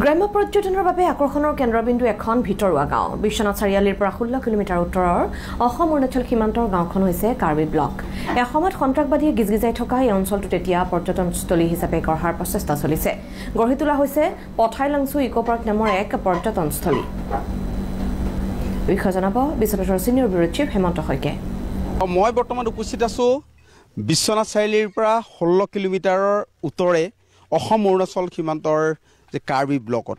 গ্ৰাম্য পৰ্যটনৰ বাবে আকৰ্ষণৰ কেন্দ্ৰবিন্দু এখন ভিতৰুৱা গাঁও বিশ্বনাথ চাৰিআলিৰ পৰা 16 কিলোমিটাৰ উত্তৰৰ অসম অৰুণাচল সীমান্তৰ গাঁওখন হৈছে কাৰ্বি ব্লক। এসময়ত সন্ত্ৰাসবাদীয়ে গিজগিজাই থকা এই অঞ্চলটো তেতিয়া পৰ্যটনস্থলী হিচাপে গঢ়াৰ প্ৰচেষ্টা চলিছে। গঢ়ি তোলা হৈছে পথাইলাংচু ইকো পাৰ্ক নামৰ এক পৰ্যটনস্থলী। বিষয়ে জনাব বিশ্বনাথৰ senior bureau chief Hemanta Saikia. মই বৰ্তমান উপস্থিত আছো বিশ্বনাথ চাৰিআলিৰ পৰা 16 কিলোমিটাৰৰ উত্তৰে অসম অৰুণাচল সীমান্তৰ যে কাৰ্বি ব্লকত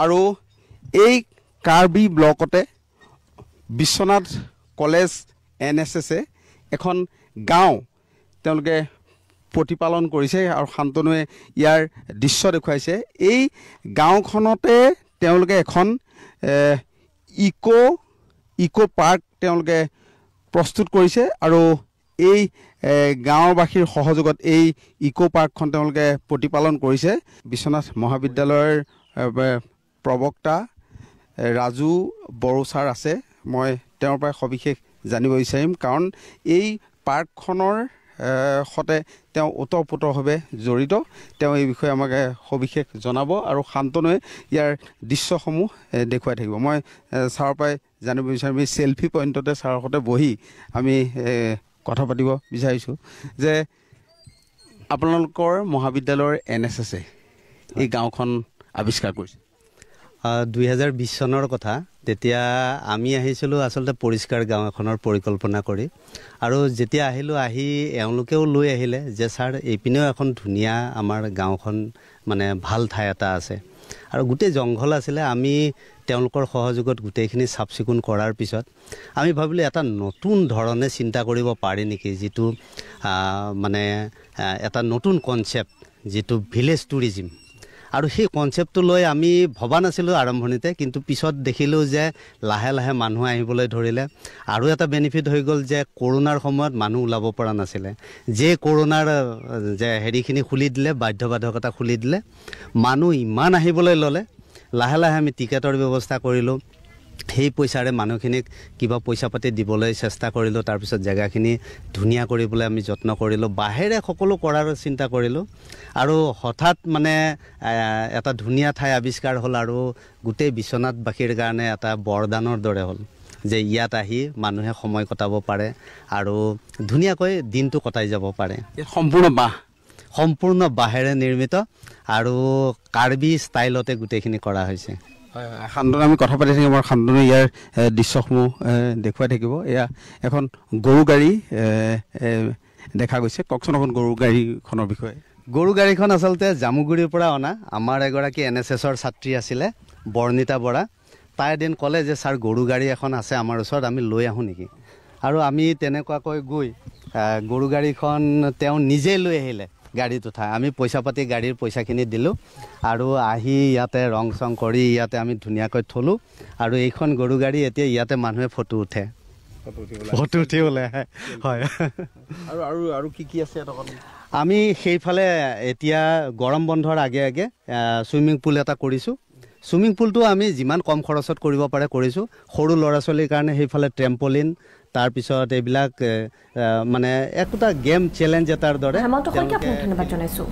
আৰু এই কাৰ্বি ব্লকতে বিশ্বনাথ কলেজ NSSে এখন গাঁও তেওঁলোকে প্ৰতিপালন কৰিছে আৰু শান্তনুৱে ইয়াৰ দৃশ্য দেখুৱাইছে। এই গাঁওখনতে তেওঁলোকে এখন ইকো পাৰ্ক তেওঁলোকে প্ৰস্তুত কৰিছে আৰু এই গাঁওবাসীৰ সহযোগত এই ইকো পাৰ্কখন তেওঁলোকে প্ৰতিপালন কৰিছে। বিশ্বনাথ মহাবিদ্যালয়ৰ প্ৰবক্তা ৰাজু বড়ো ছাৰ আছে, মই তেওঁৰ পৰা সবিশেষ জানিব বিচাৰিম, কাৰণ এই পাৰ্কখনৰ সতে তেওঁ ওতঃপ্ৰোতভাৱে জড়িত। তেওঁ এই বিষয়ে আমাক সবিশেষ জনাব আৰু শান্তনুৱে ইয়াৰ দৃশ্যসমূহ দেখুৱাই থাকিব। মই ছাৰৰ পৰাই জানিব বিচাৰিম, এই চেলফি পইণ্টতে ছাৰৰ সৈতে বহি আমি কথা পাতিব বিচাৰিছোঁ যে আপোনালোকৰ মহাবিদ্যালয়ৰ NSSে এই গাঁওখন আৱিষ্কাৰ কৰিছে। 2020 চনৰ কথা। তেতিয়া আমি আহিছিলোঁ আচলতে পৰিষ্কাৰ গাঁও এখনৰ পৰিকল্পনা কৰি, আৰু যেতিয়া আহিলোঁ আহি এওঁলোকেও লৈ আহিলে যে ছাৰ এইপিনেও এখন ধুনীয়া আমাৰ গাঁওখন মানে ভাল ঠাই এটা আছে, আৰু গোটেই জংঘল আছিলে। আমি তেওঁলোকৰ সহযোগত গোটেইখিনি চাফ চিকুণ কৰাৰ পিছত আমি ভাবিলোঁ এটা নতুন ধৰণে চিন্তা কৰিব পাৰি নেকি, যিটো মানে এটা নতুন কনচেপ্ট, যিটো ভিলেজ টুৰিজিম। আৰু সেই কনচেপ্টটো লৈ আমি ভবা নাছিলোঁ আৰম্ভণিতে, কিন্তু পিছত দেখিলোঁ যে লাহে লাহে মানুহ আহিবলৈ ধৰিলে। আৰু এটা বেনিফিট হৈ গ'ল যে কৰোণাৰ সময়ত মানুহ ওলাব পৰা নাছিলে, যে কৰোণাৰ যে হেৰিখিনি খুলি দিলে, বাধ্যবাধকতা খুলি দিলে, মানুহ ইমান আহিবলৈ ল'লে। লাহে লাহে আমি টিকেটৰ ব্যৱস্থা কৰিলোঁ, সেই পইচাৰে মানুহখিনিক কিবা পইচা পাতি দিবলৈ চেষ্টা কৰিলোঁ। তাৰপিছত জেগাখিনি ধুনীয়া কৰিবলৈ আমি যত্ন কৰিলোঁ, বাহিৰে সকলো কৰাৰ চিন্তা কৰিলোঁ, আৰু হঠাৎ মানে এটা ধুনীয়া ঠাই আৱিষ্কাৰ হ'ল, আৰু গোটেই বিশ্বনাথবাসীৰ কাৰণে এটা বৰদানৰ দৰে হ'ল যে ইয়াত আহি মানুহে সময় কটাব পাৰে আৰু ধুনীয়াকৈ দিনটো কটাই যাব পাৰে। সম্পূৰ্ণ বাঁহেৰে নিৰ্মিত আৰু কাৰ্বি ষ্টাইলতে গোটেইখিনি কৰা হৈছে। শান্তনু আমি কথা পাতি থাকিম আৰু শান্তনু ইয়াৰ দৃশ্যসমূহ দেখুৱাই থাকিব। এয়া এখন গৰু গাড়ী দেখা গৈছে, কওকচোন অকণ গৰু গাড়ীখনৰ বিষয়ে। গৰু গাড়ীখন আচলতে জামুগুৰিৰ পৰা অনা। আমাৰ এগৰাকী NSSৰ ছাত্ৰী আছিলে বৰ্ণিতা বৰা, তাই এদিন ক'লে যে ছাৰ গৰু গাড়ী এখন আছে আমাৰ ওচৰত, আমি লৈ আহোঁ নেকি। আৰু আমি তেনেকুৱাকৈ গৈ গৰু গাড়ীখন তেওঁ নিজে লৈ আহিলে গাড়ীত উঠাই। আমি পইচা পাতি গাড়ীৰ পইচাখিনি দিলোঁ আৰু আহি ইয়াতে ৰং চং কৰি ইয়াতে আমি ধুনীয়াকৈ থলোঁ, আৰু এইখন গৰু গাড়ী এতিয়া ইয়াতে মানুহে ফটো উঠে, ফটো উঠিবলৈ আহে। হয়, আৰু কি আছে? আমি সেইফালে এতিয়া গৰম বন্ধৰ আগে আগে চুইমিং পুল এটা কৰিছোঁ। চুইমিং পুলটো আমি যিমান কম খৰচত কৰিব পাৰে কৰিছোঁ। সৰু ল'ৰা ছোৱালীৰ কাৰণে সেইফালে ট্ৰেম্পলিন, তাৰপিছত এইবিলাক মানে একোটা গেম চেলেঞ্জ এটাৰ দৰে। ধন্যবাদ জনাইছোঁ।